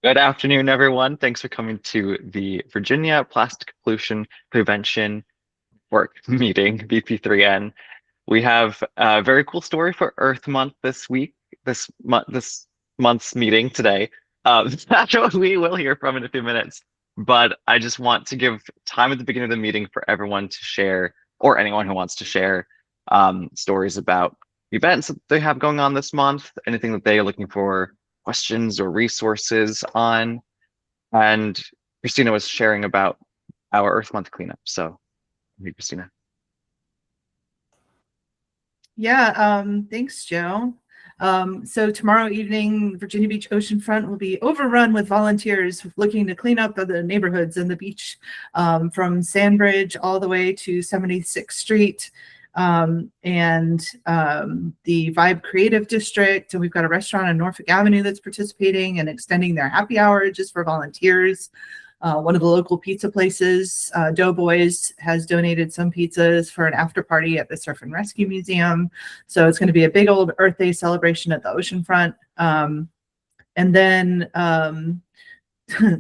Good afternoon, everyone. Thanks for coming to the Virginia Plastic Pollution Prevention Work Meeting, VP3N. We have a very cool story for Earth Month this week, this month's meeting today. That's what we will hear from in a few minutes. But I just want to give time at the beginning of the meeting for everyone to share, or anyone who wants to share, stories about events that they have going on this month, anything that they are looking for questions or resources on. And Christina was sharing about our Earth Month cleanup. So, Christina. Yeah, thanks, Joe. So tomorrow evening, Virginia Beach oceanfront will be overrun with volunteers looking to clean up the neighborhoods and the beach from Sandbridge all the way to 76th Street. And the Vibe Creative District. And we've got a restaurant on Norfolk Avenue that's participating and extending their happy hour just for volunteers. One of the local pizza places, Doughboys, has donated some pizzas for an after party at the Surf and Rescue Museum. So it's going to be a big old Earth Day celebration at the oceanfront. And then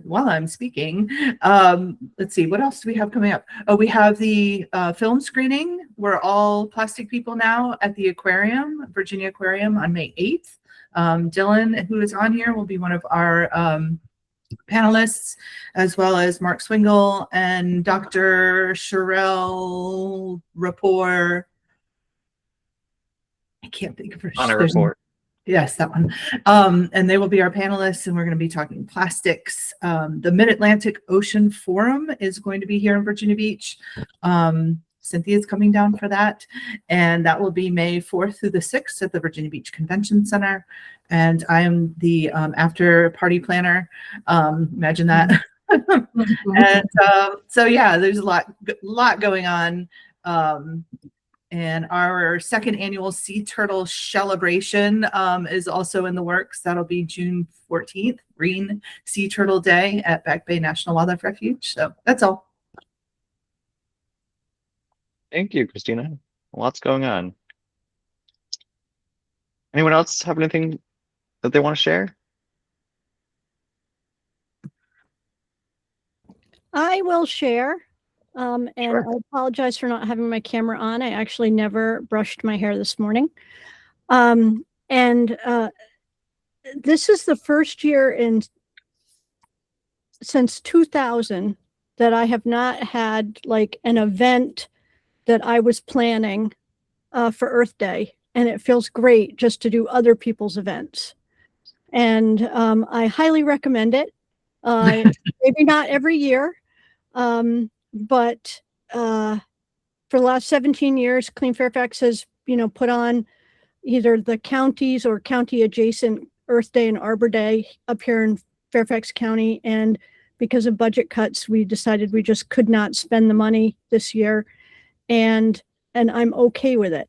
while I'm speaking, let's see, what else do we have coming up? Oh, we have the film screening. We're all plastic people now at the aquarium, Virginia Aquarium, on May 8th. Dylan, who is on here, will be one of our panelists, as well as Mark Swingle and Dr. Sherelle Rapport. I can't think of her. On a report. Yes, that one. And they will be our panelists, and we're going to be talking plastics. The Mid-Atlantic Ocean Forum is going to be here in Virginia Beach. Cynthia is coming down for that, and that will be May 4th through the 6th at the Virginia Beach Convention Center. And I am the after party planner. Imagine that. And so yeah, there's a lot going on. And our second annual Sea Turtle Celebration is also in the works. That'll be June 14th, Green Sea Turtle Day at Back Bay National Wildlife Refuge. So that's all. Thank you, Christina. Lots going on. Anyone else have anything that they want to share? I will share. And Sure. I apologize for not having my camera on. I actually never brushed my hair this morning. This is the first year since 2000 that I have not had like an event that I was planning for Earth Day. And it feels great just to do other people's events. And I highly recommend it. Maybe not every year. But for the last 17 years, Clean Fairfax has, put on either the counties or county adjacent Earth Day and Arbor Day up here in Fairfax County. And because of budget cuts, we decided we just could not spend the money this year. And I'm okay with it.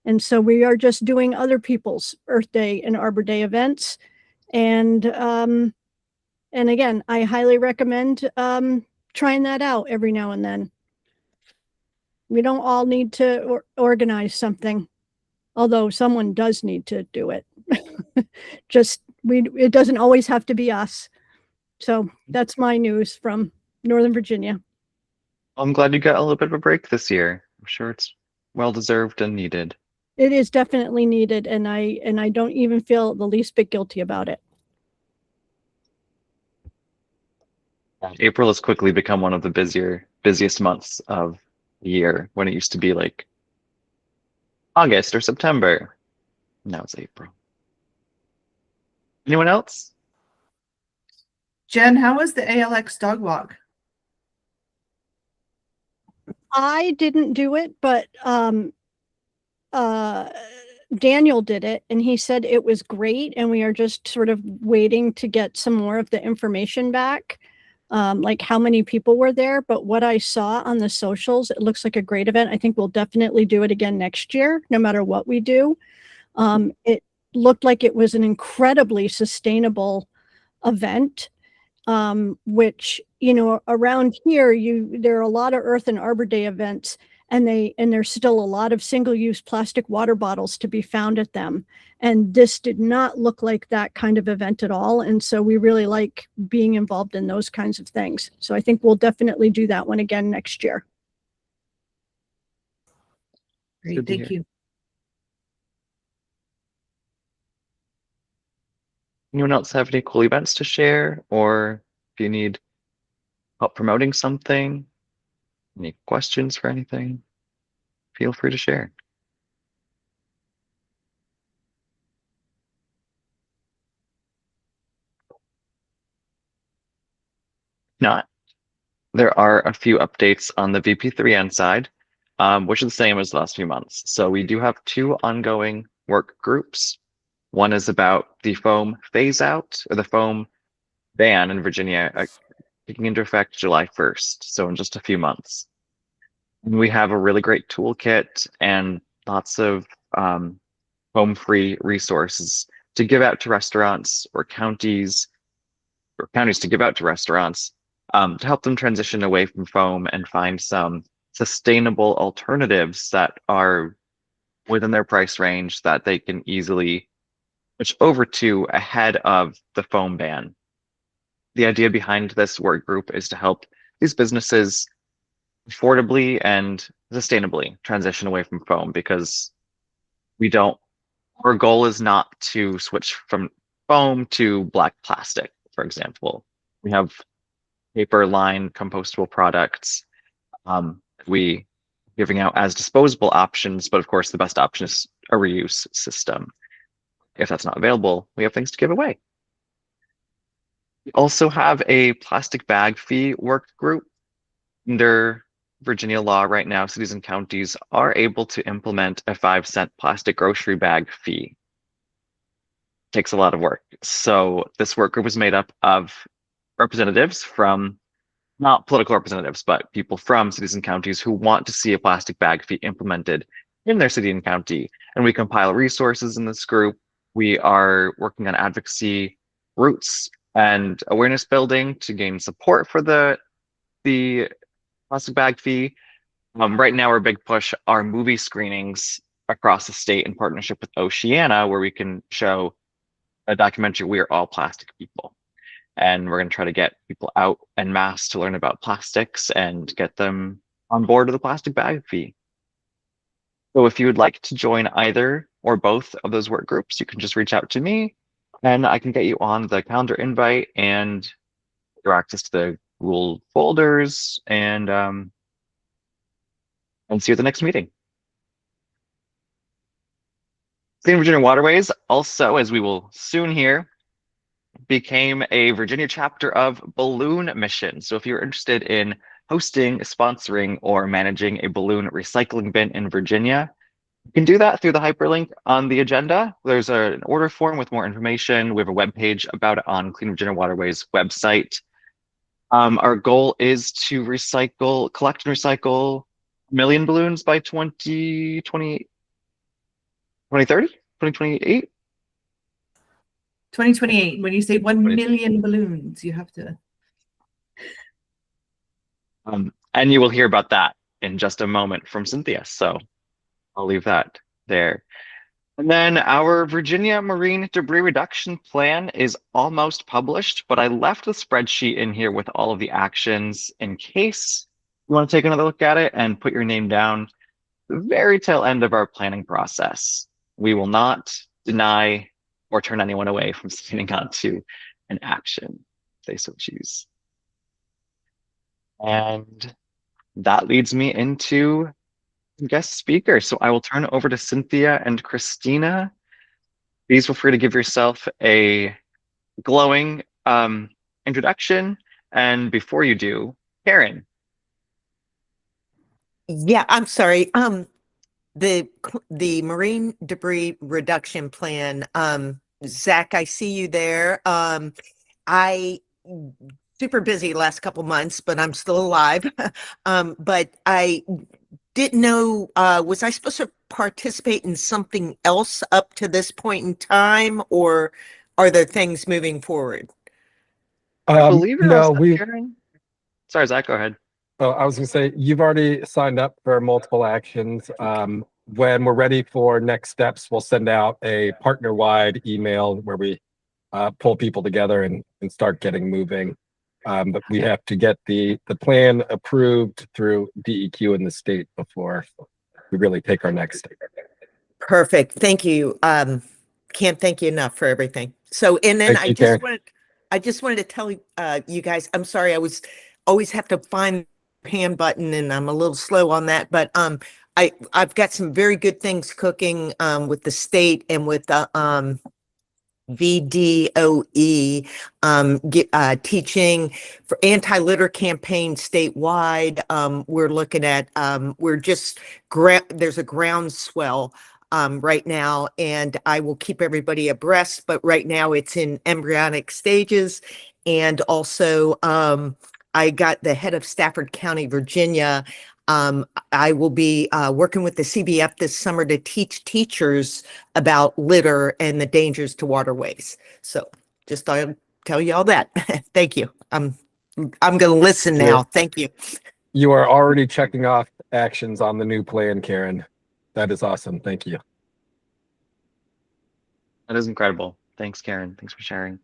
And so we are just doing other people's Earth Day and Arbor Day events. And again, I highly recommend trying that out every now and then. We don't all need to organize something, although someone does need to do it. It doesn't always have to be us. So that's my news from Northern Virginia. I'm glad you got a little bit of a break this year. I'm sure it's well deserved and needed. It is definitely needed, and I don't even feel the least bit guilty about it. April has quickly become one of the busiest months of the year, when it used to be like August or September. Now it's April. Anyone else? Jen, how was the ALX dog walk? I didn't do it, but Daniel did it, and he said it was great, and we are just sort of waiting to get some more of the information back, like how many people were there. But what I saw on the socials, it looks like a great event. I think we'll definitely do it again next year, no matter what we do. It looked like it was an incredibly sustainable event, which, around here, there are a lot of Earth and Arbor Day events, and there's still a lot of single-use plastic water bottles to be found at them. And this did not look like that kind of event at all. And so we really like being involved in those kinds of things. So I think we'll definitely do that one again next year. Great, thank you. Anyone else have any cool events to share, or if you need help promoting something, any questions for anything, feel free to share. Not. There are a few updates on the VP3N side, which is the same as the last few months. So we do have 2 ongoing work groups. One is about the foam phase out, or the foam ban in Virginia, taking into effect July 1st, so in just a few months. And we have a really great toolkit and lots of foam-free resources to give out to restaurants, or counties to give out to restaurants, to help them transition away from foam and find some sustainable alternatives that are within their price range that they can easily switch over to ahead of the foam ban. The idea behind this work group is to help these businesses affordably and sustainably transition away from foam, because our goal is not to switch from foam to black plastic, for example. We have paper-lined compostable products we giving out as disposable options, but of course the best option is a reuse system. If that's not available, we have things to give away. We also have a plastic bag fee work group. Under Virginia law right now, cities and counties are able to implement a 5-cent plastic grocery bag fee. It takes a lot of work. So this work group is made up of representatives from, not political representatives, but people from cities and counties who want to see a plastic bag fee implemented in their city and county. And we compile resources in this group. We are working on advocacy routes and awareness building to gain support for the plastic bag fee. Right now, our big push are movie screenings across the state in partnership with Oceana, where we can show a documentary, We Are All Plastic People. And we're going to try to get people out en masse to learn about plastics and get them on board with the plastic bag fee. So if you would like to join either or both of those work groups, you can just reach out to me and I can get you on the calendar invite and your access to the Google folders, and see you at the next meeting. State of Virginia Waterways, also, as we will soon hear, became a Virginia chapter of Balloon Mission. So if you're interested in hosting, sponsoring, or managing a balloon recycling bin in Virginia, you can do that through the hyperlink on the agenda. There's an order form with more information. We have a webpage about it on Clean Virginia Waterways website. Our goal is to collect and recycle 1 million balloons by 2030, 2028? 2028. When you say 1 million balloons, you have to. And you will hear about that in just a moment from Cynthia. So I'll leave that there. And then our Virginia Marine Debris Reduction Plan is almost published, but I left the spreadsheet in here with all of the actions in case you want to take another look at it and put your name down. The very tail end of our planning process. We will not deny or turn anyone away from signing on to an action if they so choose. And that leads me into guest speaker. So I will turn it over to Cynthia and Christina. Please feel free to give yourself a glowing introduction. And before you do, Karen. Yeah, I'm sorry. The Marine Debris Reduction Plan, Zach, I see you there. I super busy last couple months, but I'm still alive. But I didn't know, was I supposed to participate in something else up to this point in time, or are there things moving forward? I believe you're no, all set, Karen. Sorry, Zach, go ahead. Oh, I was gonna say, you've already signed up for multiple actions. When we're ready for next steps, we'll send out a partner-wide email where we pull people together and start getting moving. But we have to get the plan approved through DEQ in the state before we really take our next step. Perfect. Thank you. Can't thank you enough for everything. So, and then Thank you, Karen. I just wanted to tell you guys, I'm sorry, I always have to find the hand button and I'm a little slow on that, but I've got some very good things cooking with the state and with the VDOE teaching for anti-litter campaign statewide. We're looking at there's a groundswell right now, and I will keep everybody abreast, but right now it's in embryonic stages. And also I got the head of Stafford County, Virginia. I will be working with the CBF this summer to teach teachers about litter and the dangers to waterways. So just thought I'd tell you all that. Thank you. I'm going to listen now. Thank you. You are already checking off actions on the new plan, Karen. That is awesome. Thank you. That is incredible. Thanks, Karen. Thanks for sharing.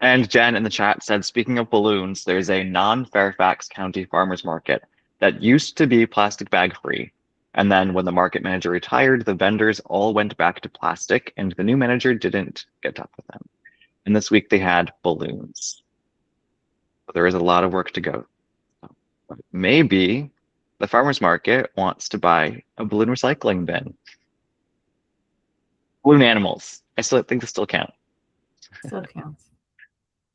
And Jen in the chat said, speaking of balloons, there's a non-Fairfax County farmers market that used to be plastic bag free. And then when the market manager retired, the vendors all went back to plastic and the new manager didn't get up with them. And this week they had balloons. But there is a lot of work to go. But maybe the farmers market wants to buy a balloon recycling bin. Balloon animals. I still think they still count. Still counts.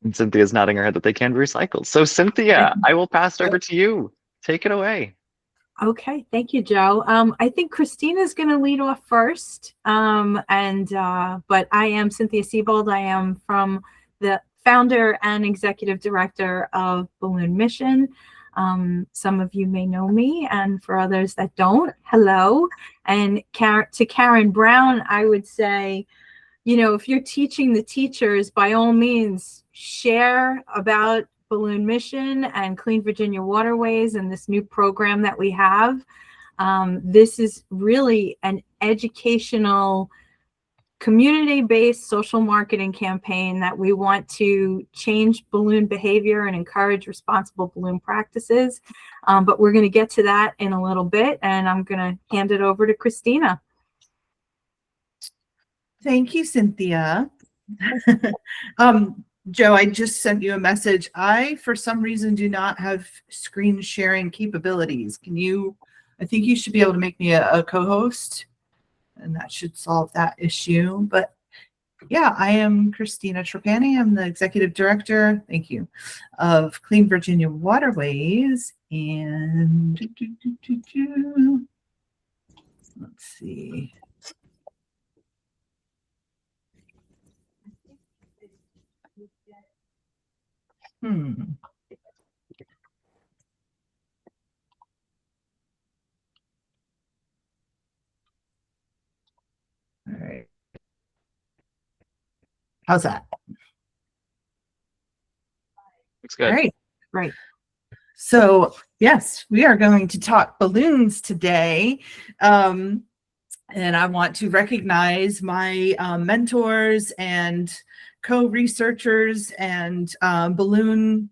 And Cynthia's nodding her head that they can be recycled. So Cynthia, I will pass it over to you. Take it away. Okay, thank you, Joe. I think Christina's going to lead off first. But I am Cynthia Seibold. I am from the founder and executive director of Balloon Mission. Some of you may know me, and for others that don't, hello. And to Karen Brown, I would say, you know, if you're teaching the teachers, by all means, share about Balloon Mission and Clean Virginia Waterways and this new program that we have. This is really an educational, community-based social marketing campaign that we want to change balloon behavior and encourage responsible balloon practices. But we're going to get to that in a little bit, and I'm going to hand it over to Christina. Thank you, Cynthia. Joe, I just sent you a message. I, for some reason, do not have screen sharing capabilities. I think you should be able to make me a co-host, and that should solve that issue. But yeah, I am Christina Trapani. I'm the executive director, thank you, of Clean Virginia Waterways. And let's see. All right. How's that? Looks good. All right. Right. So yes, we are going to talk balloons today. And I want to recognize my mentors and co-researchers and balloon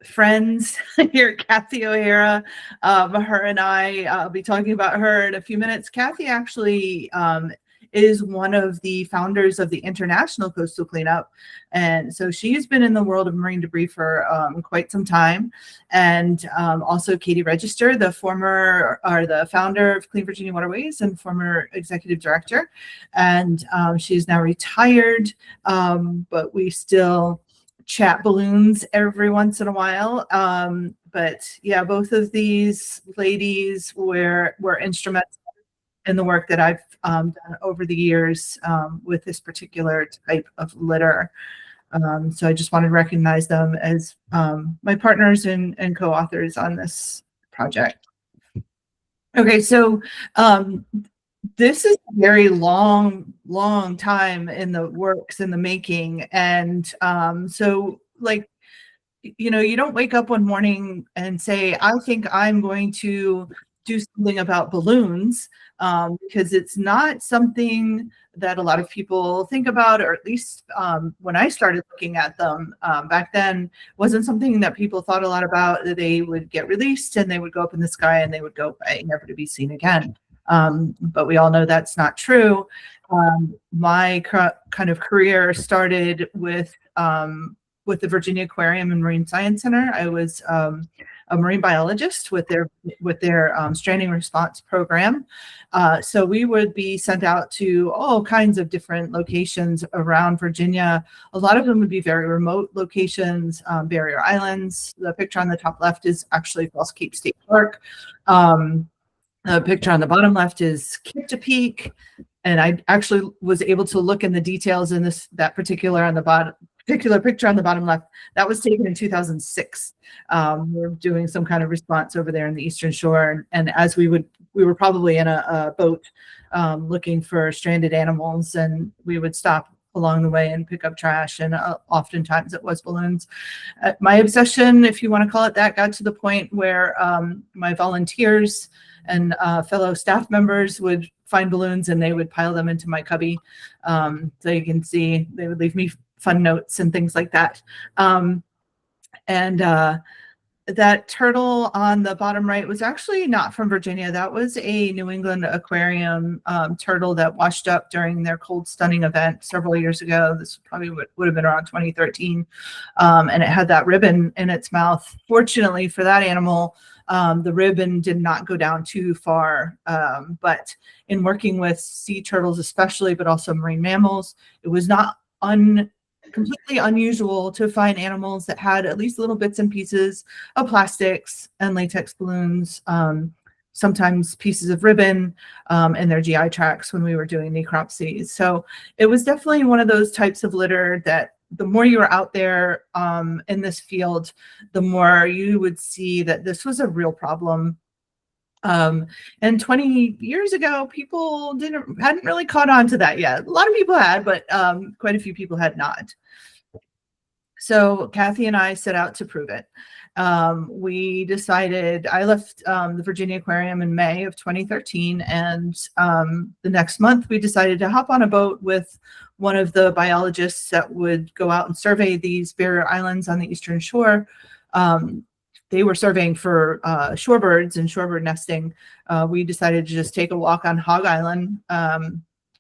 friends here, Kathy O'Hara. Her and I'll be talking about her in a few minutes. Kathy actually is one of the founders of the International Coastal Cleanup. And so she's been in the world of marine debris for quite some time. And also Katie Register, the founder of Clean Virginia Waterways and former executive director. And she's now retired, but we still chat balloons every once in a while. But yeah, both of these ladies were instrumental in the work that I've done over the years with this particular type of litter. So I just wanted to recognize them as my partners and co-authors on this project. Okay, so this is a very long time in the works, in the making. And so like you know, you don't wake up one morning and say, I think I'm going to do something about balloons, because it's not something that a lot of people think about, or at least when I started looking at them back then, wasn't something that people thought a lot about. They would get released and they would go up in the sky and they would go away, never to be seen again. But we all know that's not true. My kind of career started with the Virginia Aquarium and Marine Science Center. I was a marine biologist with their stranding response program. So we would be sent out to all kinds of different locations around Virginia. A lot of them would be very remote locations, barrier islands. The picture on the top left is actually False Cape State Park. The picture on the bottom left is Peak. And I actually was able to look in the details in that particular picture on the bottom left. That was taken in 2006. We're doing some kind of response over there in the Eastern Shore, and as we were probably in a boat looking for stranded animals, and we would stop along the way and pick up trash, and oftentimes it was balloons. My obsession, if you want to call it that, got to the point where my volunteers and fellow staff members would find balloons and they would pile them into my cubby. So you can see they would leave me fun notes and things like that. That turtle on the bottom right was actually not from Virginia. That was a New England aquarium turtle that washed up during their cold stunning event several years ago. This probably would have been around 2013. And it had that ribbon in its mouth. Fortunately for that animal, the ribbon did not go down too far. But in working with sea turtles especially, but also marine mammals, it was not completely unusual to find animals that had at least little bits and pieces of plastics and latex balloons, sometimes pieces of ribbon in their GI tracts when we were doing necropsies. So it was definitely one of those types of litter that the more you were out there in this field, the more you would see that this was a real problem. And 20 years ago, people hadn't really caught on to that yet. A lot of people had, but quite a few people had not. So Kathy and I set out to prove it. We decided, I left the Virginia Aquarium in May of 2013, and the next month we decided to hop on a boat with one of the biologists that would go out and survey these barrier islands on the Eastern Shore. They were surveying for shorebirds and shorebird nesting. We decided to just take a walk on Hog Island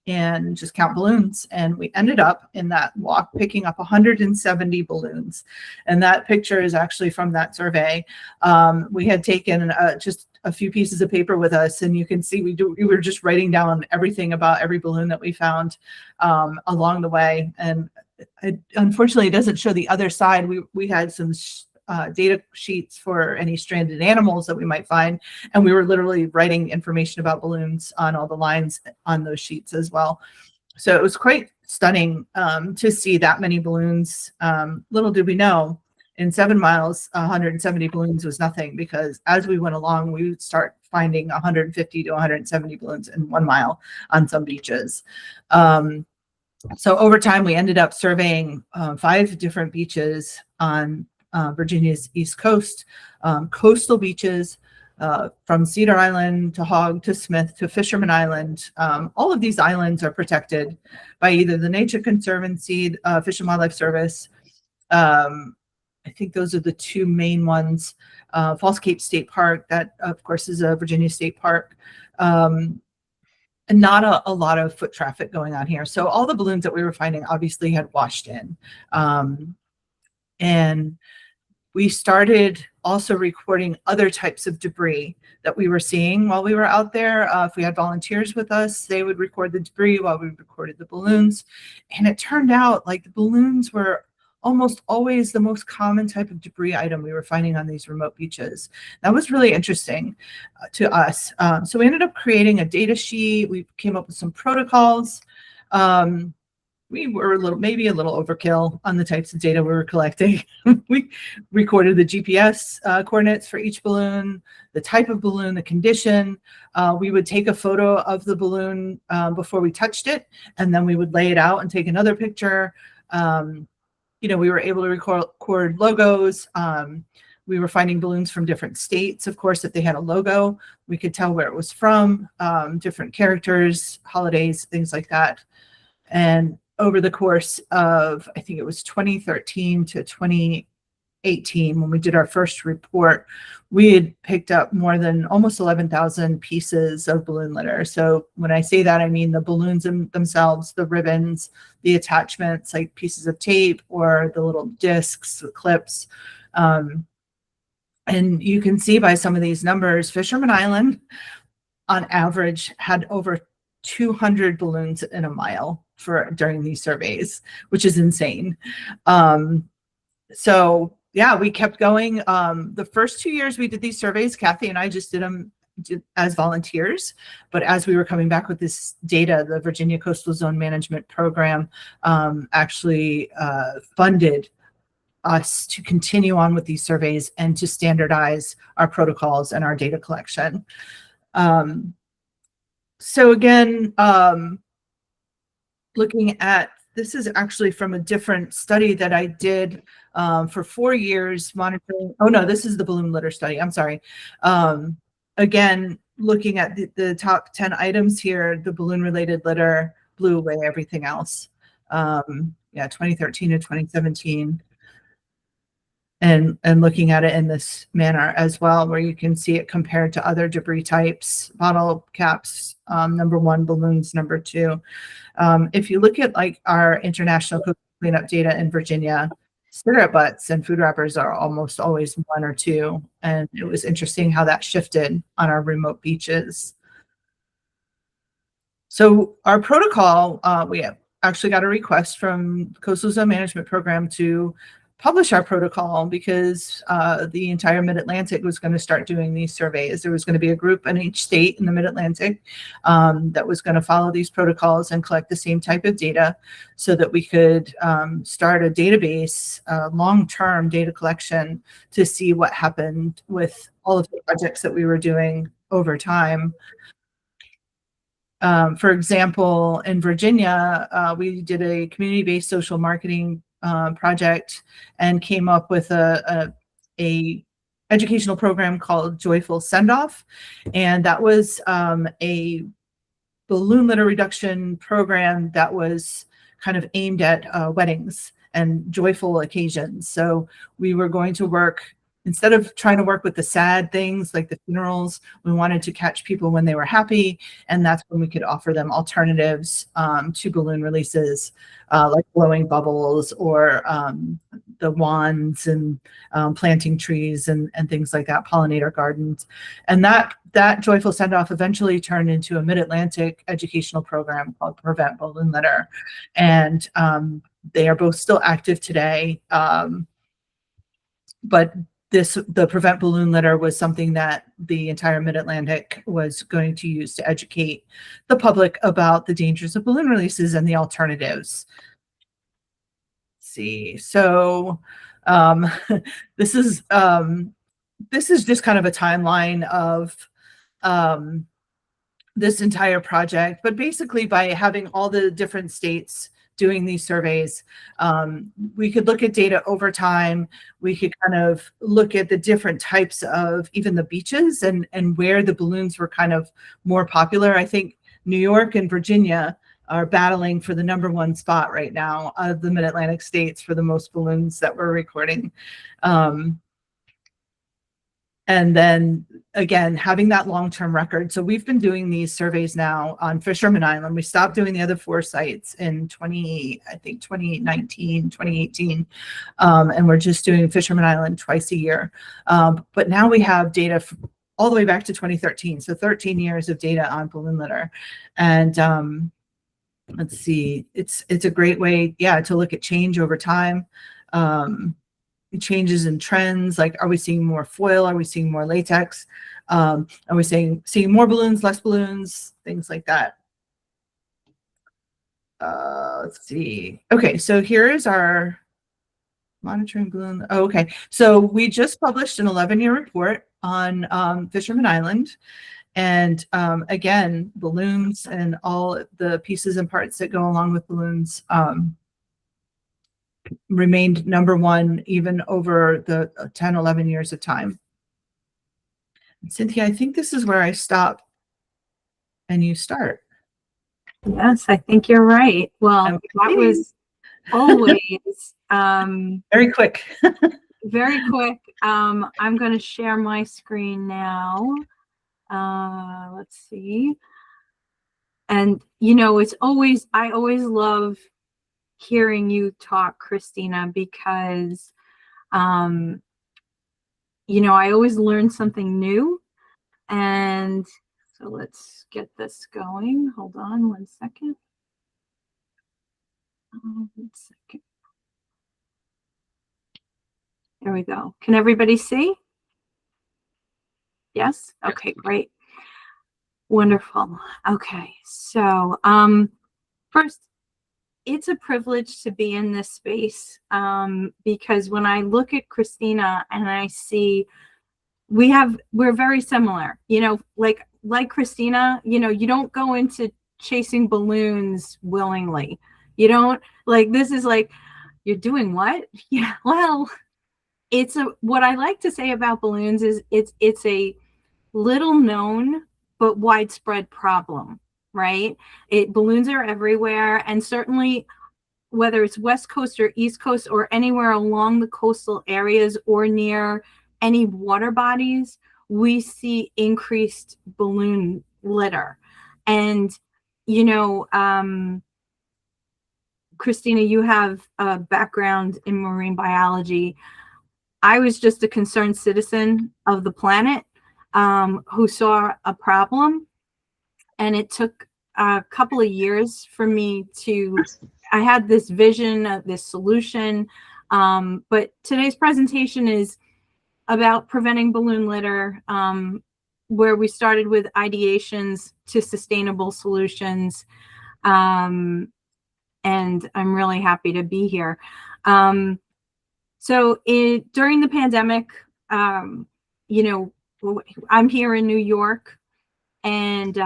and just count balloons. And we ended up in that walk picking up 170 balloons. And that picture is actually from that survey. We had taken just a few pieces of paper with us, and you can see we were just writing down everything about every balloon that we found along the way. And unfortunately, it doesn't show the other side. We had some data sheets for any stranded animals that we might find. And we were literally writing information about balloons on all the lines on those sheets as well. So it was quite stunning to see that many balloons. Little did we know, in 7 miles, 170 balloons was nothing, because as we went along, we would start finding 150 to 170 balloons in 1 mile on some beaches. So over time, we ended up surveying 5 different beaches on Virginia's East Coast, coastal beaches, from Cedar Island to Hog to Smith to Fisherman Island. All of these islands are protected by either the Nature Conservancy, Fish and Wildlife Service. I think those are the 2 main ones. False Cape State Park, that of course is a Virginia state park. And not a lot of foot traffic going on here. So all the balloons that we were finding obviously had washed in. And we started also recording other types of debris that we were seeing while we were out there. If we had volunteers with us, they would record the debris while we recorded the balloons. And it turned out like the balloons were almost always the most common type of debris item we were finding on these remote beaches. That was really interesting to us. So we ended up creating a data sheet. We came up with some protocols. We were maybe a little overkill on the types of data we were collecting. We recorded the GPS coordinates for each balloon, the type of balloon, the condition. We would take a photo of the balloon before we touched it, and then we would lay it out and take another picture. we were able to record logos. We were finding balloons from different states. Of course, if they had a logo, we could tell where it was from, different characters, holidays, things like that. And over the course of, I think it was 2013 to 2018, when we did our first report, we had picked up more than almost 11,000 pieces of balloon litter. So when I say that, I mean the balloons themselves, the ribbons, the attachments, like pieces of tape or the little discs, the clips. And you can see by some of these numbers, Fisherman Island on average had over 200 balloons in a mile during these surveys, which is insane. So yeah, we kept going. The first 2 years we did these surveys, Kathy and I just did them as volunteers. But as we were coming back with this data, the Virginia Coastal Zone Management Program actually funded us to continue on with these surveys and to standardize our protocols and our data collection. So again, looking at, this is actually from a different study that I did for 4 years monitoring. Oh no, this is the balloon litter study. I'm sorry. Again, looking at the top 10 items here, the balloon related litter blew away everything else. Yeah, 2013 to 2017. And looking at it in this manner as well, where you can see it compared to other debris types, bottle caps, number 1, balloons, number 2. If you look at like our international cleanup data in Virginia, cigarette butts and food wrappers are almost always 1 or 2. And it was interesting how that shifted on our remote beaches. So our protocol, we have actually got a request from the Coastal Zone Management Program to publish our protocol because the entire Mid-Atlantic was going to start doing these surveys. There was going to be a group in each state in the Mid-Atlantic that was going to follow these protocols and collect the same type of data so that we could start a database, long-term data collection to see what happened with all of the projects that we were doing over time. For example, in Virginia, we did a community-based social marketing project and came up with a educational program called Joyful Sendoff, and that was a balloon litter reduction program that was kind of aimed at weddings and joyful occasions. So we were going to work, instead of trying to work with the sad things like the funerals, we wanted to catch people when they were happy, and that's when we could offer them alternatives to balloon releases, like blowing bubbles or the wands and planting trees and things like that, pollinator gardens. And that Joyful Sendoff eventually turned into a Mid-Atlantic educational program called Prevent Balloon Litter. And they are both still active today. But the Prevent Balloon Litter was something that the entire Mid-Atlantic was going to use to educate the public about the dangers of balloon releases and the alternatives. Let's see, so this is just kind of a timeline of this entire project, but basically by having all the different states doing these surveys, we could look at data over time. We could kind of look at the different types of even the beaches and where the balloons were kind of more popular. I think New York and Virginia are battling for the #1 spot right now of the Mid-Atlantic states for the most balloons that we're recording. And then again, having that long-term record. So we've been doing these surveys now on Fisherman Island. We stopped doing the other 4 sites in 2019, 2018. And we're just doing Fisherman Island twice a year. But now we have data all the way back to 2013. So 13 years of data on balloon litter. And let's see, it's a great way, to look at change over time. Changes in trends, like are we seeing more foil, are we seeing more latex, are we seeing more balloons, less balloons, things like that. Let's see. Okay, so here is our monitoring balloon. Oh, okay, so we just published an 11-year report on Fisherman Island, and again, balloons and all the pieces and parts that go along with balloons remained number one even over the 10, 11 years of time. Cynthia, I think this is where I stop and you start. Yes, I think you're right. Well, Okay. that was always Very quick. very quick. I'm going to share my screen now. Let's see. And, you know, I always love hearing you talk, Christina, because, you know, I always learn something new. And so let's get this going. Hold on 1 second. 1 second. There we go. Can everybody see? Yes? Okay, great. Wonderful. Okay, so first, it's a privilege to be in this space because when I look at Christina and I see we're very similar, you know, like Christina, you know, you don't go into chasing balloons willingly. You don't, like, this is like, you're doing what? Yeah, well, what I like to say about balloons is it's a little known but widespread problem, right? Balloons are everywhere, and certainly whether it's West Coast or East Coast or anywhere along the coastal areas or near any water bodies, we see increased balloon litter. And, you know, Christina, you have a background in marine biology. I was just a concerned citizen of the planet who saw a problem, and it took a couple of years for me I had this vision of this solution, but today's presentation is about preventing balloon litter, where we started with ideations to sustainable solutions, and I'm really happy to be here. So during the pandemic, you know, I'm here in New York, and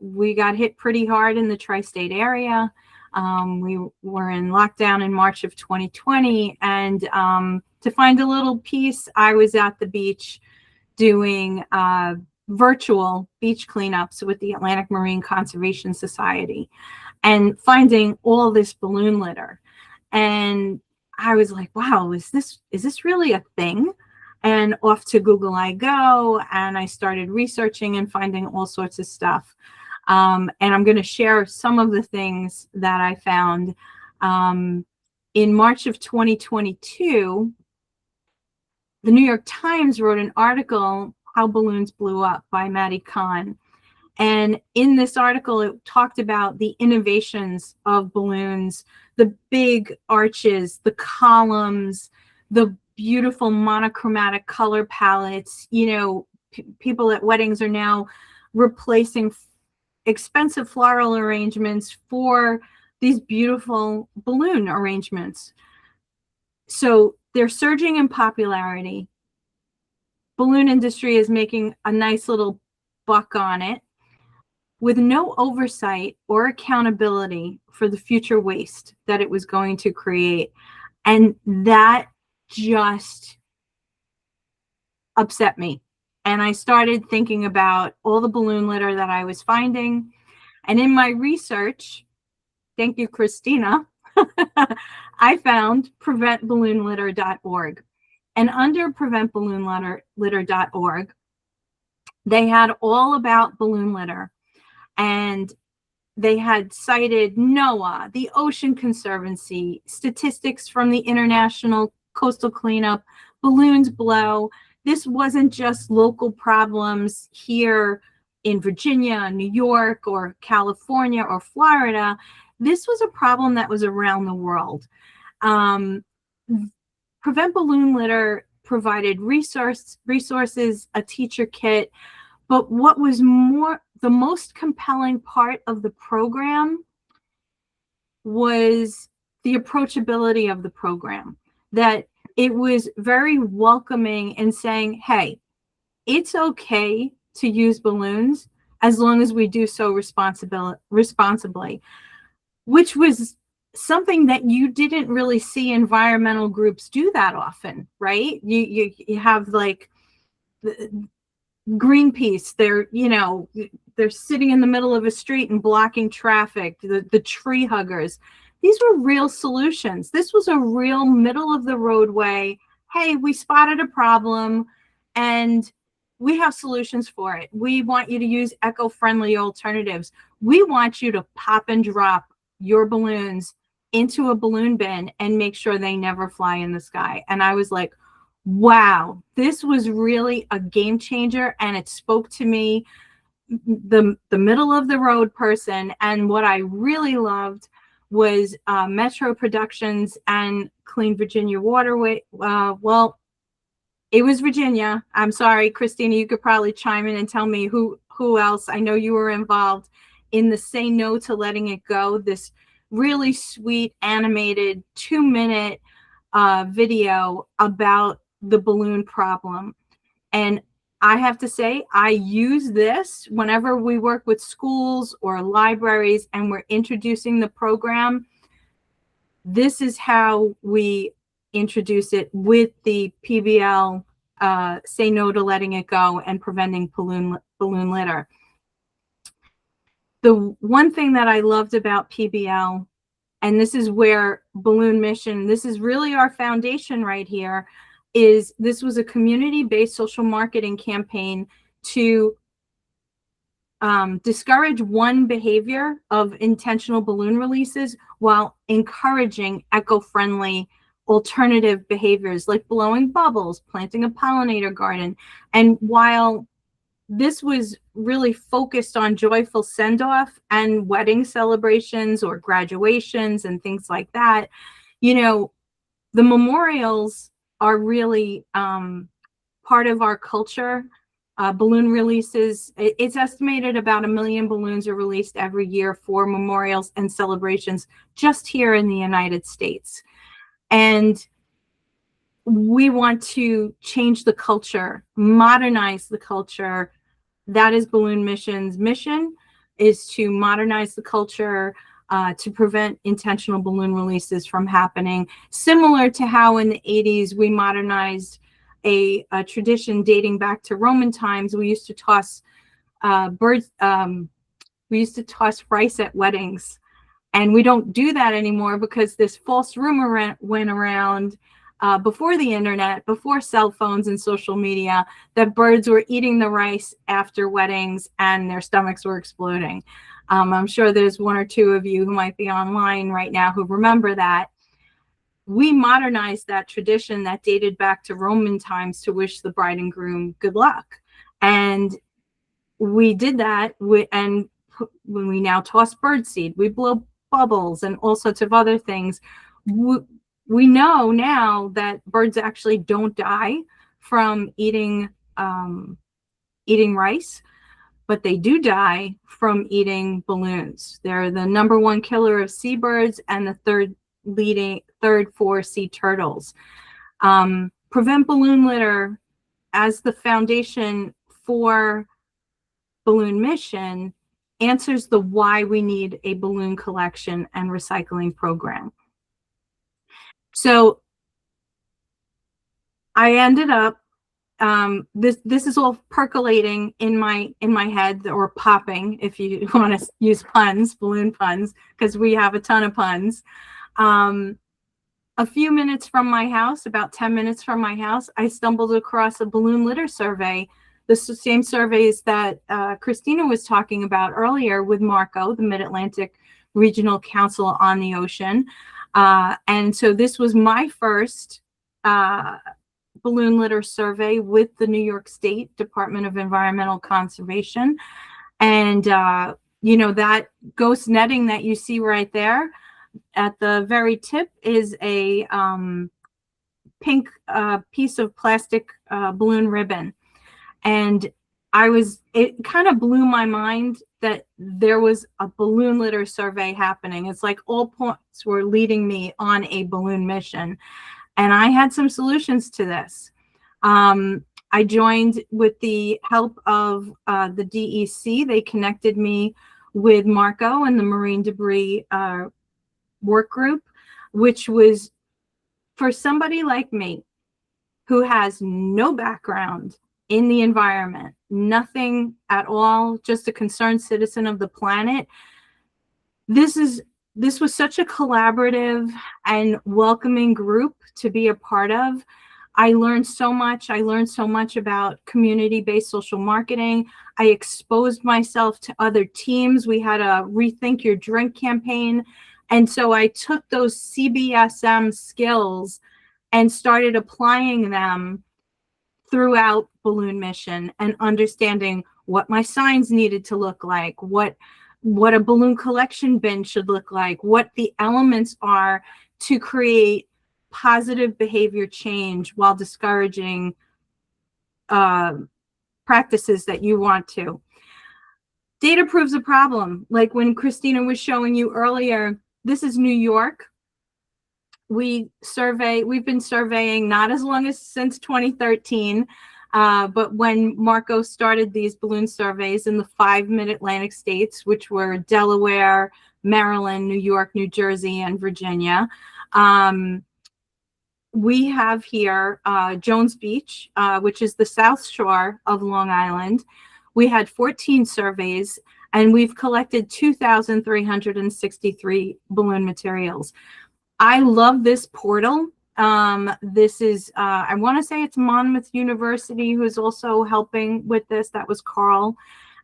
we got hit pretty hard in the tri-state area. We were in lockdown in March of 2020, and to find a little peace, I was at the beach doing virtual beach cleanups with the Atlantic Marine Conservation Society and finding all this balloon litter. And I was like, wow, is this really a thing? And off to Google I go, and I started researching and finding all sorts of stuff. And I'm going to share some of the things that I found. In March of 2022, the New York Times wrote an article, How Balloons Blew Up, by Maddie Kahn. And in this article, it talked about the innovations of balloons, the big arches, the columns, the beautiful monochromatic color palettes. You know, people at weddings are now replacing expensive floral arrangements for these beautiful balloon arrangements. So they're surging in popularity. Balloon industry is making a nice little buck on it, with no oversight or accountability for the future waste that it was going to create. And that just upset me. And I started thinking about all the balloon litter that I was finding. And in my research, thank you, Christina, I found preventballoonlitter.org. And under preventballoonlitter.org, they had all about balloon litter. And they had cited NOAA, the Ocean Conservancy, statistics from the International Coastal Cleanup, balloons blow. This wasn't just local problems here in Virginia, New York, or California, or Florida. This was a problem that was around the world. Prevent Balloon Litter provided resources, a teacher kit, but what was the most compelling part of the program was the approachability of the program, that it was very welcoming in saying, hey, it's okay to use balloons as long as we do so responsibly, which was something that you didn't really see environmental groups do that often, right? You have like Greenpeace, they're sitting in the middle of a street and blocking traffic, the tree huggers. These were real solutions. This was a real middle of the roadway. Hey, we spotted a problem and we have solutions for it. We want you to use eco-friendly alternatives. We want you to pop and drop your balloons into a balloon bin and make sure they never fly in the sky. And I was like, wow, this was really a game changer, and it spoke to me, the middle of the road person. And what I really loved was Metro Productions and Clean Virginia Waterway. Well, it was Virginia. I'm sorry, Christina, you could probably chime in and tell me who else. I know you were involved in the Say No to Letting It Go, this really sweet animated 2-minute video about the balloon problem. And I have to say, I use this whenever we work with schools or libraries and we're introducing the program. This is how we introduce it with the PBL, Say No to Letting It Go and Preventing Balloon Litter. The one thing that I loved about PBL, and this is where Balloon Mission, this is really our foundation right here, is this was a community-based social marketing campaign to discourage one behavior of intentional balloon releases while encouraging eco-friendly alternative behaviors like blowing bubbles, planting a pollinator garden. And while this was really focused on joyful send-off and wedding celebrations or graduations and things like that, the memorials are really part of our culture. Balloon releases, it's estimated about 1 million balloons are released every year for memorials and celebrations just here in the United States. And we want to change the culture, modernize the culture. That is Balloon Mission's mission, is to modernize the culture, to prevent intentional balloon releases from happening. Similar to how in the 80s we modernized a tradition dating back to Roman times. We used to toss we used to toss rice at weddings. And we don't do that anymore because this false rumor went around before the internet, before cell phones and social media, that birds were eating the rice after weddings and their stomachs were exploding. I'm sure there's 1 or 2 of you who might be online right now who remember that. We modernized that tradition that dated back to Roman times to wish the bride and groom good luck. And we did that, and when we now toss birdseed, we blow bubbles and all sorts of other things. We know now that birds actually don't die from eating rice, but they do die from eating balloons. They're the #1 killer of seabirds and the third for sea turtles. Prevent balloon litter as the foundation for Balloon Mission answers the why we need a balloon collection and recycling program. So I ended up, this is all percolating in my head, or popping, if you want to use puns, balloon puns, because we have a ton of puns. A few minutes from my house, about 10 minutes from my house, I stumbled across a balloon litter survey, the same surveys that Christina was talking about earlier with Marco, the Mid-Atlantic Regional Council on the Ocean. And so this was my first balloon litter survey with the New York State Department of Environmental Conservation. And, that ghost netting that you see right there at the very tip is a pink piece of plastic balloon ribbon. And it kind of blew my mind that there was a balloon litter survey happening. It's like all points were leading me on a balloon mission. And I had some solutions to this. I joined with the help of the DEC. They connected me with Marco and the Marine Debris work group, which was for somebody like me who has no background in the environment, nothing at all, just a concerned citizen of the planet. This was such a collaborative and welcoming group to be a part of. I learned so much. I learned so much about community-based social marketing. I exposed myself to other teams. We had a Rethink Your Drink campaign. And so I took those CBSM skills and started applying them throughout Balloon Mission and understanding what my signs needed to look like, what a balloon collection bin should look like, what the elements are to create positive behavior change while discouraging practices that you want to. Data proves a problem. Like when Christina was showing you earlier, this is New York. We've been surveying not as long as since 2013, but when Marco started these balloon surveys in the 5 mid-Atlantic states, which were Delaware, Maryland, New York, New Jersey, and Virginia. We have here Jones Beach, which is the South Shore of Long Island. We had 14 surveys, and we've collected 2,363 balloon materials. I love this portal. This is, I want to say it's Monmouth University who's also helping with this. That was Carl.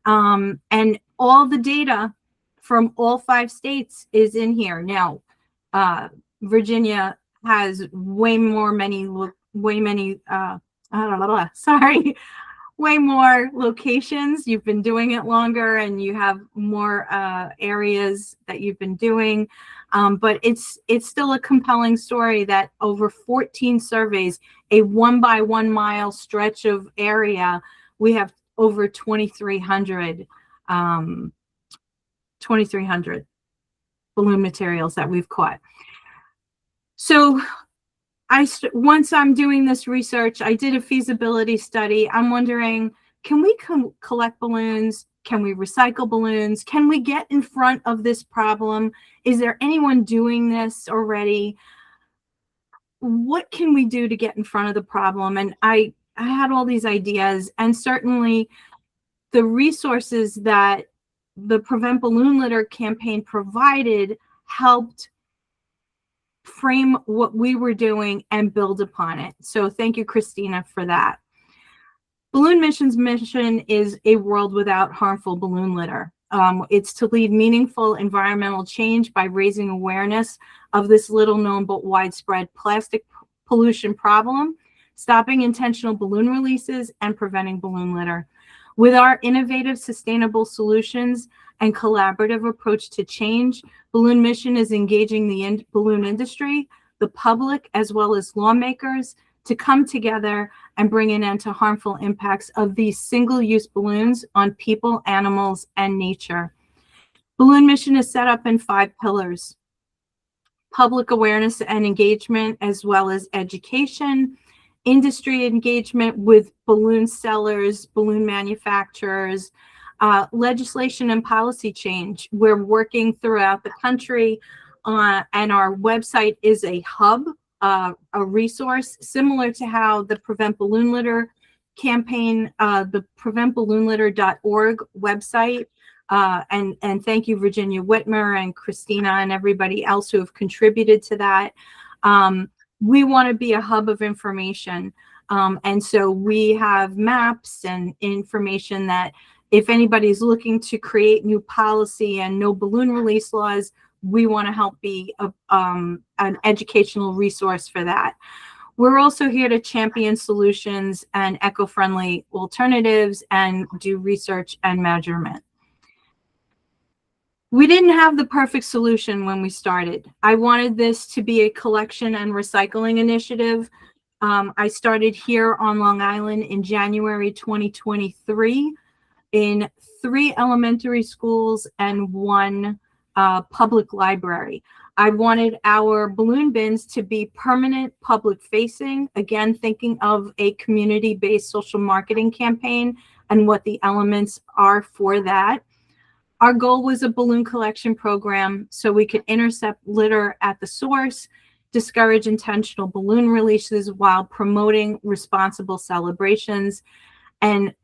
And all the data from all 5 states is in here. Now, Virginia has way more locations. You've been doing it longer and you have more areas that you've been doing. But it's still a compelling story that over 14 surveys, a 1 by 1 mile stretch of area, we have over 2,300 balloon materials that we've caught. So once I'm doing this research, I did a feasibility study. I'm wondering, can we collect balloons? Can we recycle balloons? Can we get in front of this problem? Is there anyone doing this already? What can we do to get in front of the problem? And I had all these ideas, and certainly the resources that the Prevent Balloon Litter campaign provided helped frame what we were doing and build upon it. So thank you, Christina, for that. Balloon Mission's mission is a world without harmful balloon litter. It's to lead meaningful environmental change by raising awareness of this little known but widespread plastic pollution problem, stopping intentional balloon releases, and preventing balloon litter. With our innovative, sustainable solutions and collaborative approach to change, Balloon Mission is engaging the balloon industry, the public, as well as lawmakers to come together and bring an end to harmful impacts of these single-use balloons on people, animals, and nature. Balloon Mission is set up in 5 pillars: public awareness and engagement, as well as education, industry engagement with balloon sellers, balloon manufacturers, legislation and policy change. We're working throughout the country, and our website is a hub, a resource similar to how the Prevent Balloon Litter campaign, the preventballoonlitter.org website, and thank you, Virginia Whitmer and Christina and everybody else who have contributed to that. We want to be a hub of information. And so we have maps and information that if anybody's looking to create new policy and no balloon release laws, we want to help be an educational resource for that. We're also here to champion solutions and eco-friendly alternatives and do research and measurement. We didn't have the perfect solution when we started. I wanted this to be a collection and recycling initiative. I started here on Long Island in January 2023 in 3 elementary schools and 1 public library. I wanted our balloon bins to be permanent, public facing, again, thinking of a community-based social marketing campaign and what the elements are for that. Our goal was a balloon collection program so we could intercept litter at the source, discourage intentional balloon releases while promoting responsible celebrations. And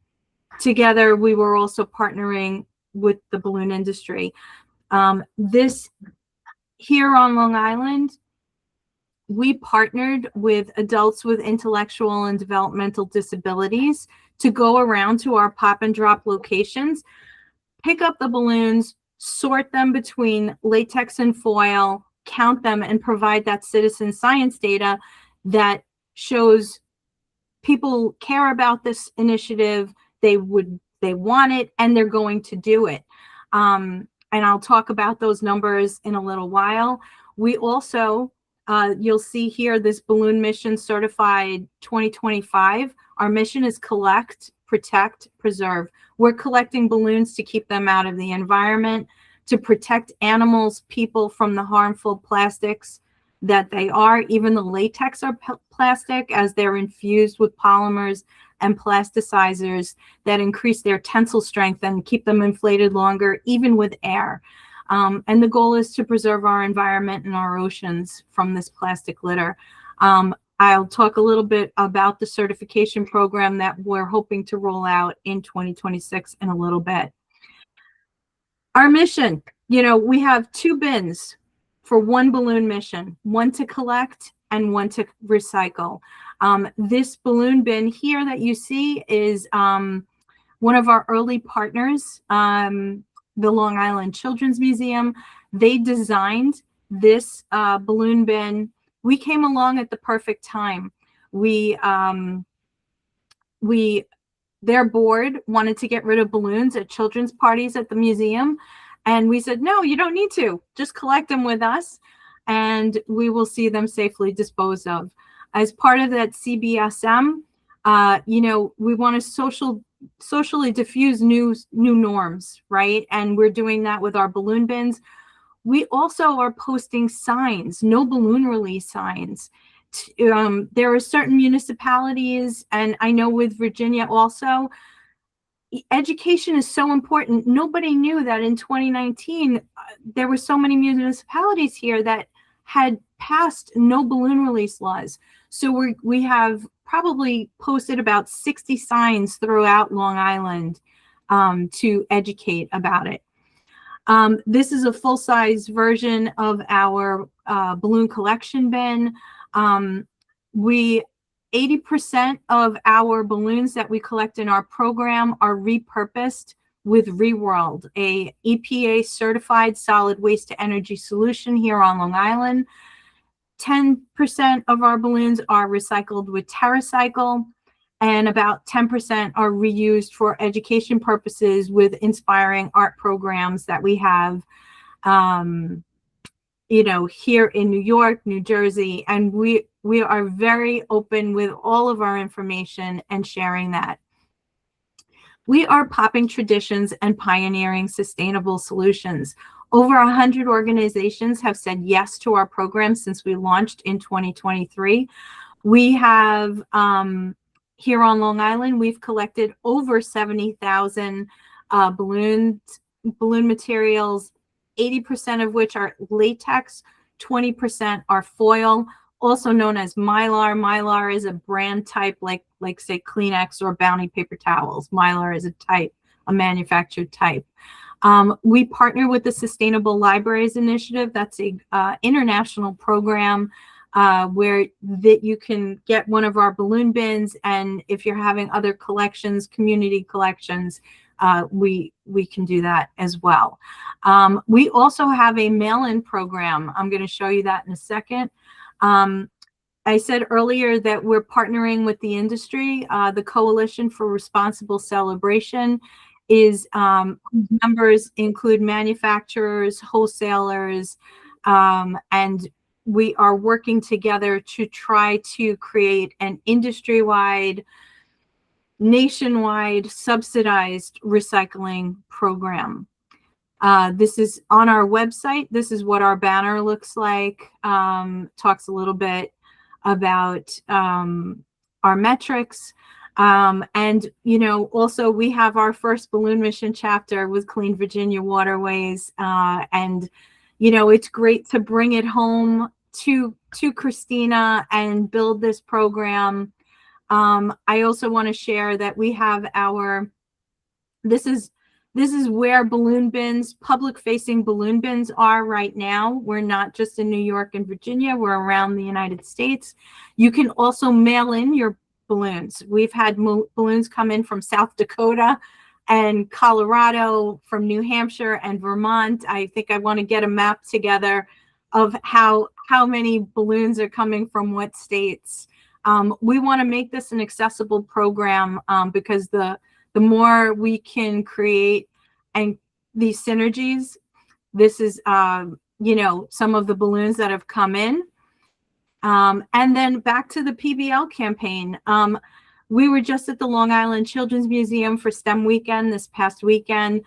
together, we were also partnering with the balloon industry. This here on Long Island, we partnered with adults with intellectual and developmental disabilities to go around to our pop and drop locations, pick up the balloons, sort them between latex and foil, count them, and provide that citizen science data that shows people care about this initiative, they want it, and they're going to do it. And I'll talk about those numbers in a little while. We also, you'll see here, this balloon mission certified 2025. Our mission is collect, protect, preserve. We're collecting balloons to keep them out of the environment, to protect animals, people from the harmful plastics that they are. Even the latex are plastic, as they're infused with polymers and plasticizers that increase their tensile strength and keep them inflated longer, even with air. And the goal is to preserve our environment and our oceans from this plastic litter. I'll talk a little bit about the certification program that we're hoping to roll out in 2026 in a little bit. Our mission, we have 2 bins for one balloon mission, one to collect and one to recycle. This balloon bin here that you see is one of our early partners, the Long Island Children's Museum. They designed this balloon bin. We came along at the perfect time. Their board wanted to get rid of balloons at children's parties at the museum. And we said, no, you don't need to. Just collect them with us, and we will see them safely disposed of. As part of that CBSM, we want to socially diffuse new norms, right? And we're doing that with our balloon bins. We also are posting signs, no balloon release signs. There are certain municipalities, and I know with Virginia also, education is so important. Nobody knew that in 2019, there were so many municipalities here that had passed no balloon release laws. So we have probably posted about 60 signs throughout Long Island to educate about it. This is a full-size version of our balloon collection bin. 80% of our balloons that we collect in our program are repurposed with ReWorld, a EPA certified solid waste to energy solution here on Long Island. 10% of our balloons are recycled with TerraCycle, and about 10% are reused for education purposes with inspiring art programs that we have here in New York, New Jersey, and we are very open with all of our information and sharing that. We are popping traditions and pioneering sustainable solutions. Over 100 organizations have said yes to our program since we launched in 2023. We have, here on Long Island, we've collected over 70,000 balloon materials, 80% of which are latex, 20% are foil, also known as Mylar. Mylar is a brand type like say Kleenex or Bounty paper towels. Mylar is a manufactured type. We partner with the Sustainable Libraries Initiative. That's a international program where you can get one of our balloon bins, and if you're having other collections, community collections, we can do that as well. We also have a mail-in program. I'm going to show you that in a second. I said earlier that we're partnering with the industry. The Coalition for Responsible Celebration is members include manufacturers, wholesalers, and we are working together to try to create an industry-wide, nationwide subsidized recycling program. This is on our website. This is what our banner looks like. Talks a little bit about our metrics. And, you know, also we have our first balloon mission chapter with Clean Virginia Waterways. And, you know, it's great to bring it home to Christina and build this program. I also want to share that we have our, this is where balloon bins, public facing balloon bins are right now. We're not just in New York and Virginia, we're around the United States. You can also mail in your balloons. We've had balloons come in from South Dakota and Colorado, from New Hampshire and Vermont. I think I want to get a map together of how many balloons are coming from what states. We want to make this an accessible program because the more we can create and these synergies, this is, you know, some of the balloons that have come in. And then back to the PBL campaign. We were just at the Long Island Children's Museum for STEM weekend this past weekend.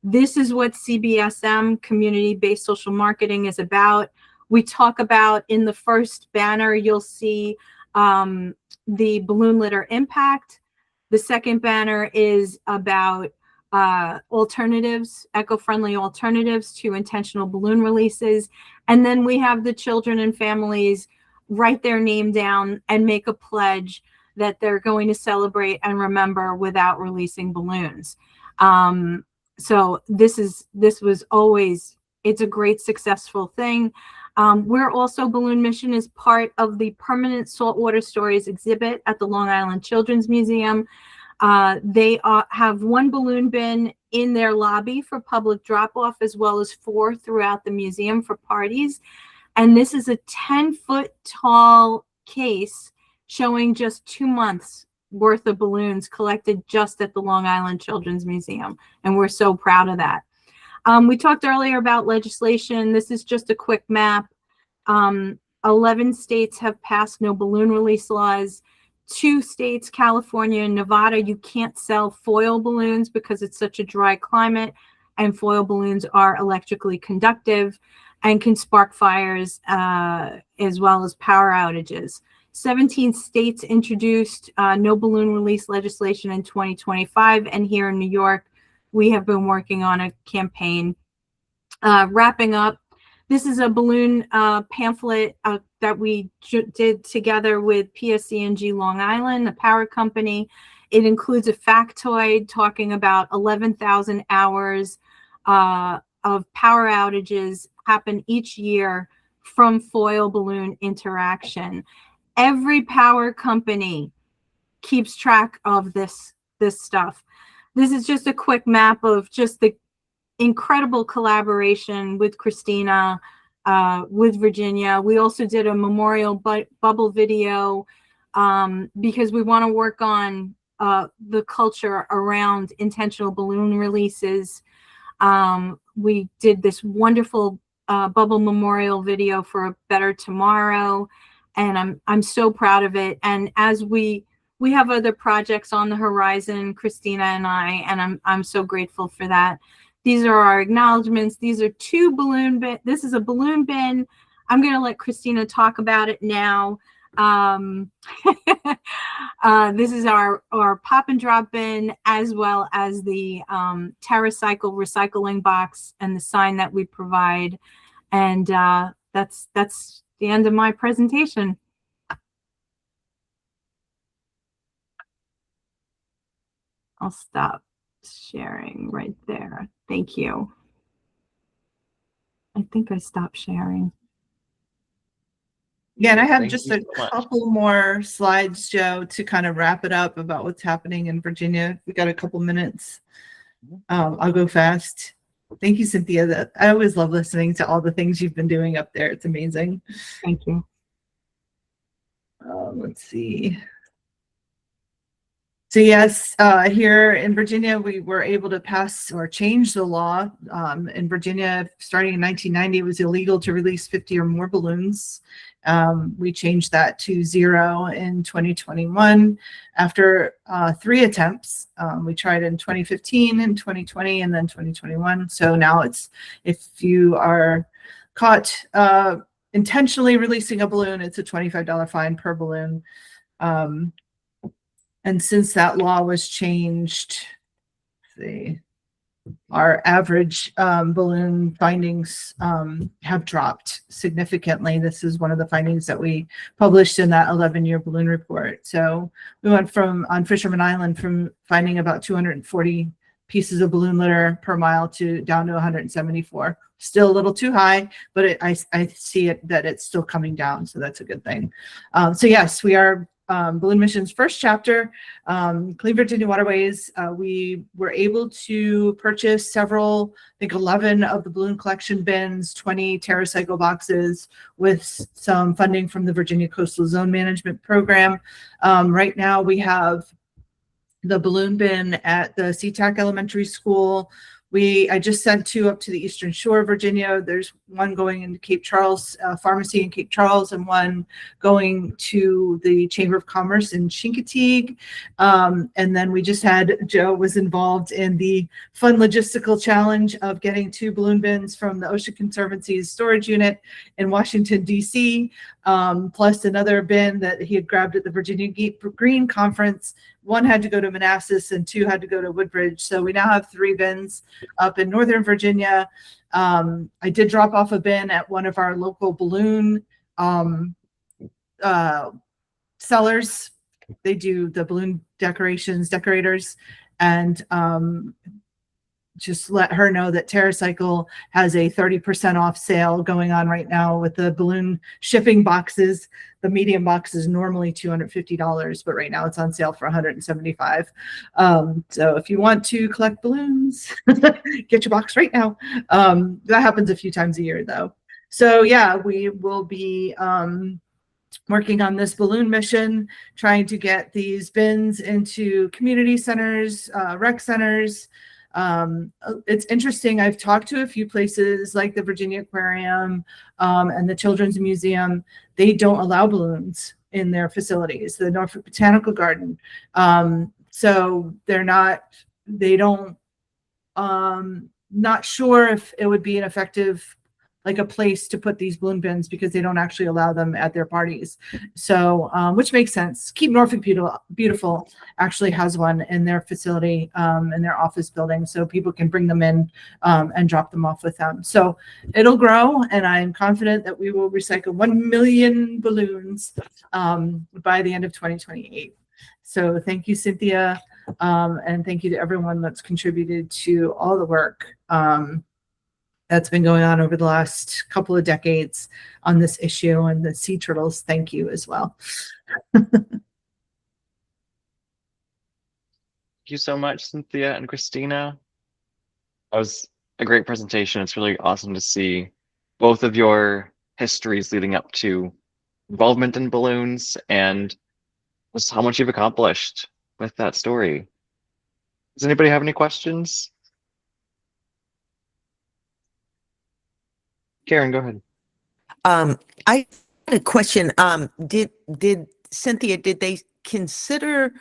This is what CBSM, community-based social marketing, is about. We talk about, in the first banner, you'll see the balloon litter impact. The second banner is about alternatives, eco-friendly alternatives to intentional balloon releases. And then we have the children and families write their name down and make a pledge that they're going to celebrate and remember without releasing balloons. So this was always, it's a great successful thing. We're also, Balloon Mission is part of the permanent Saltwater Stories exhibit at the Long Island Children's Museum. They have one balloon bin in their lobby for public drop-off, as well as 4 throughout the museum for parties. And this is a 10-foot tall case showing just 2 months worth of balloons collected just at the Long Island Children's Museum. And we're so proud of that. We talked earlier about legislation. This is just a quick map. 11 states have passed no balloon release laws. 2 states, California and Nevada, you can't sell foil balloons because it's such a dry climate, and foil balloons are electrically conductive and can spark fires as well as power outages. 17 states introduced no balloon release legislation in 2025, and here in New York, we have been working on a campaign. Wrapping up, this is a balloon pamphlet that we did together with PSC&G Long Island, the power company. It includes a factoid talking about 11,000 hours of power outages happen each year from foil balloon interaction. Every power company keeps track of this stuff. This is just a quick map of just the incredible collaboration with Christina, with Virginia. We also did a memorial bubble video because we want to work on the culture around intentional balloon releases. We did this wonderful bubble memorial video for a better tomorrow, and I'm so proud of it. And as we have other projects on the horizon, Christina and I, and I'm so grateful for that. These are our acknowledgements. These are 2 balloon bin. This is a balloon bin. I'm going to let Christina talk about it now. This is our pop and drop bin, as well as the TerraCycle recycling box and the sign that we provide. And that's the end of my presentation. I'll stop sharing right there. Thank you. I think I stopped sharing. Yeah, and I have Thank just you a so much. couple more slides, Joe, to kind of wrap it up about what's happening in Virginia. We got a couple minutes. I'll go fast. Thank you, Cynthia. I always love listening to all the things you've been doing up there. It's amazing. Thank you. Let's see. So yes, here in Virginia, we were able to pass or change the law. In Virginia, starting in 1990, it was illegal to release 50 or more balloons. We changed that to 0 in 2021 after 3 attempts. We tried in 2015, in 2020, and then 2021. So now it's, if you are caught intentionally releasing a balloon, it's a $25 fine per balloon. And since that law was changed, our average balloon findings have dropped significantly. This is one of the findings that we published in that 11-year balloon report. So we went from, on Fisherman Island, from finding about 240 pieces of balloon litter per mile to down to 174. Still a little too high, but I see it that it's still coming down. So that's a good thing. So yes, we are Balloon Mission's first chapter, Clean Virginia Waterways. We were able to purchase several, I think 11 of the balloon collection bins, 20 TerraCycle boxes with some funding from the Virginia Coastal Zone Management Program. Right now we have the balloon bin at the SeaTac Elementary School. I just sent 2 up to the Eastern Shore of Virginia. There's one going into Cape Charles Pharmacy in Cape Charles, and one going to the Chamber of Commerce in Chincoteague. And then we just had, Joe was involved in the fun logistical challenge of getting 2 balloon bins from the Ocean Conservancy's storage unit in Washington, D.C., plus another bin that he had grabbed at the Virginia Green Conference. One had to go to Manassas and 2 had to go to Woodbridge. So we now have 3 bins up in Northern Virginia. I did drop off a bin at one of our local balloon sellers. They do the balloon decorators, and just let her know that TerraCycle has a 30% off sale going on right now with the balloon shipping boxes. The medium box is normally $250, but right now it's on sale for $175. So if you want to collect balloons, get your box right now. That happens a few times a year though. So yeah, we will be working on this balloon mission, trying to get these bins into community centers, rec centers. It's interesting. I've talked to a few places like the Virginia Aquarium and the Children's Museum. They don't allow balloons in their facilities, the Norfolk Botanical Garden. So not sure if it would be an effective, like a place to put these balloon bins, because they don't actually allow them at their parties. So, which makes sense. Keep Norfolk Beautiful actually has one in their facility, in their office building, so people can bring them in and drop them off with them. So it'll grow, and I'm confident that we will recycle 1 million balloons by the end of 2028. So thank you, Cynthia, and thank you to everyone that's contributed to all the work that's been going on over the last couple of decades on this issue, and the sea turtles. Thank you as well. Thank you so much, Cynthia and Christina. That was a great presentation. It's really awesome to see both of your histories leading up to involvement in balloons and just how much you've accomplished with that story. Does anybody have any questions? Karen, go ahead. I had a question. Did Cynthia, did they consider,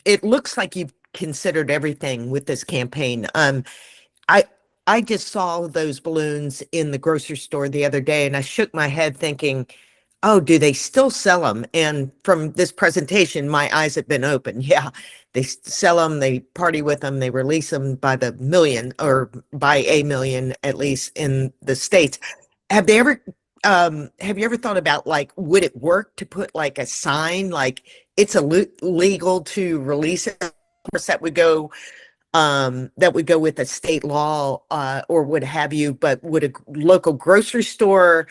it looks like you've considered everything with this campaign. I just saw those balloons in the grocery store the other day, and I shook my head thinking, oh, do they still sell them? And from this presentation, my eyes have been open. Yeah, they sell them, they party with them, they release them by the million, or by a million, at least in the States. Have you ever thought about, like, would it work to put like a sign, like it's illegal to release it? Of course, that would go with a state law or what have you, but would a local grocery store,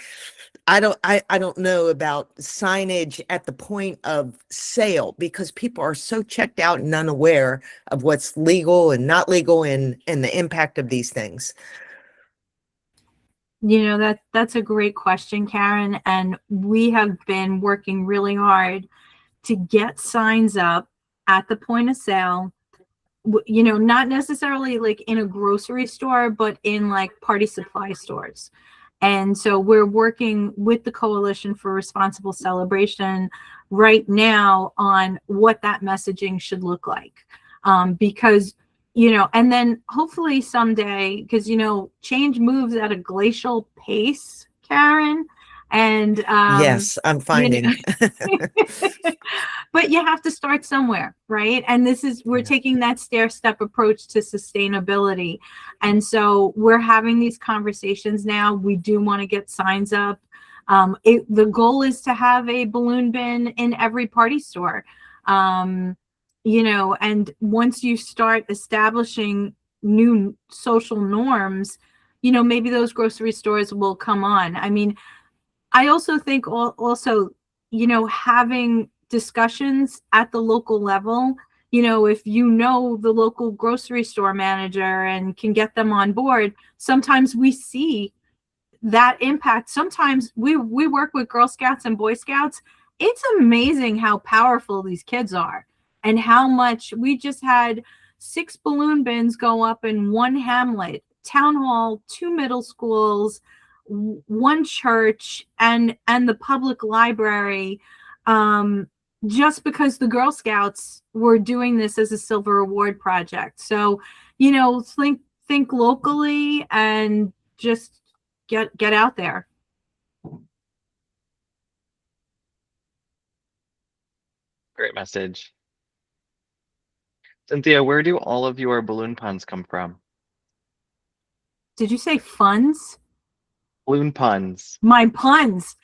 I don't know about signage at the point of sale, because people are so checked out and unaware of what's legal and not legal and the impact of these things. You know, that's a great question, Karen. And we have been working really hard to get signs up at the point of sale, you know, not necessarily like in a grocery store, but in like party supply stores. And so we're working with the Coalition for Responsible Celebration right now on what that messaging should look like. Because, you know, and then hopefully someday, because, you know, change moves at a glacial pace, Karen. And Yes, I'm you finding. know, but you have to start somewhere, right? And we're taking that stair step approach to sustainability. And so we're having these conversations now. We do want to get signs up. The goal is to have a balloon bin in every party store. You know, and once you start establishing new social norms, you know, maybe those grocery stores will come on. I mean, I also think also, you know, having discussions at the local level, you know, if you know the local grocery store manager and can get them on board, sometimes we see that impact. Sometimes we work with Girl Scouts and Boy Scouts. It's amazing how powerful these kids are and how much. We just had 6 balloon bins go up in one hamlet, town hall, 2 middle schools, 1 church, and the public library, just because the Girl Scouts were doing this as a silver award project. So, you know, think locally and just get out there. Great message. Cynthia, where do all of your balloon puns come from? Did you say funds? Balloon puns. My puns.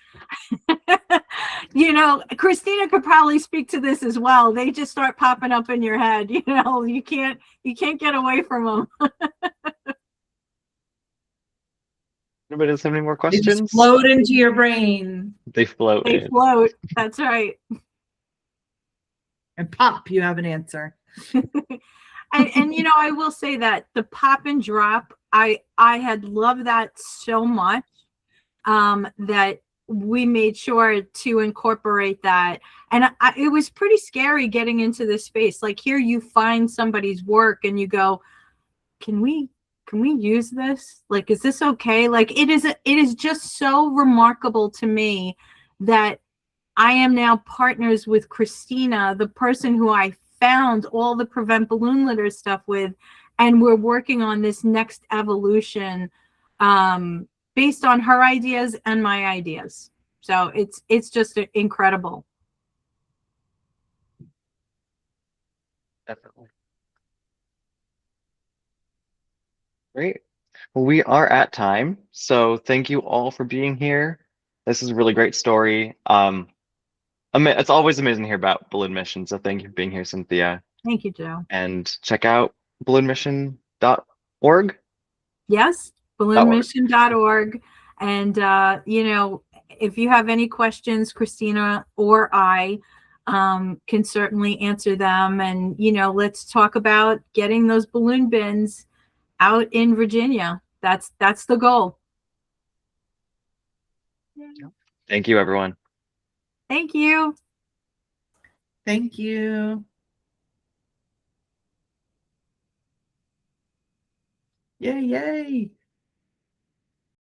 You know, Christina could probably speak to this as well. They just start popping up in your head. You know, you can't get away from them. Anybody else have any more They just questions? float into your brain They float They in. float. That's right. and pop, you have an answer. And you know, I will say that the pop and drop, I had loved that so much, that we made sure to incorporate that. And it was pretty scary getting into this space. Like, here you find somebody's work and you go, can we use this? Like, is this okay? Like, it is just so remarkable to me that I am now partners with Christina, the person who I found all the Prevent Balloon Litter stuff with, and we're working on this next evolution, based on her ideas and my ideas. So it's just incredible. Definitely. Great. Well, we are at time, so thank you all for being here. This is a really great story. It's always amazing to hear about balloon mission, so thank you for being here, Cynthia. Thank you, Joe. And check out balloonmission.org. Yes, balloonmission.org. And you know, if you have any questions, Christina or I can certainly answer them. And you know, let's talk about getting those balloon bins out in Virginia. That's the goal. Thank you, everyone. Thank you. Thank you. Yay, yay.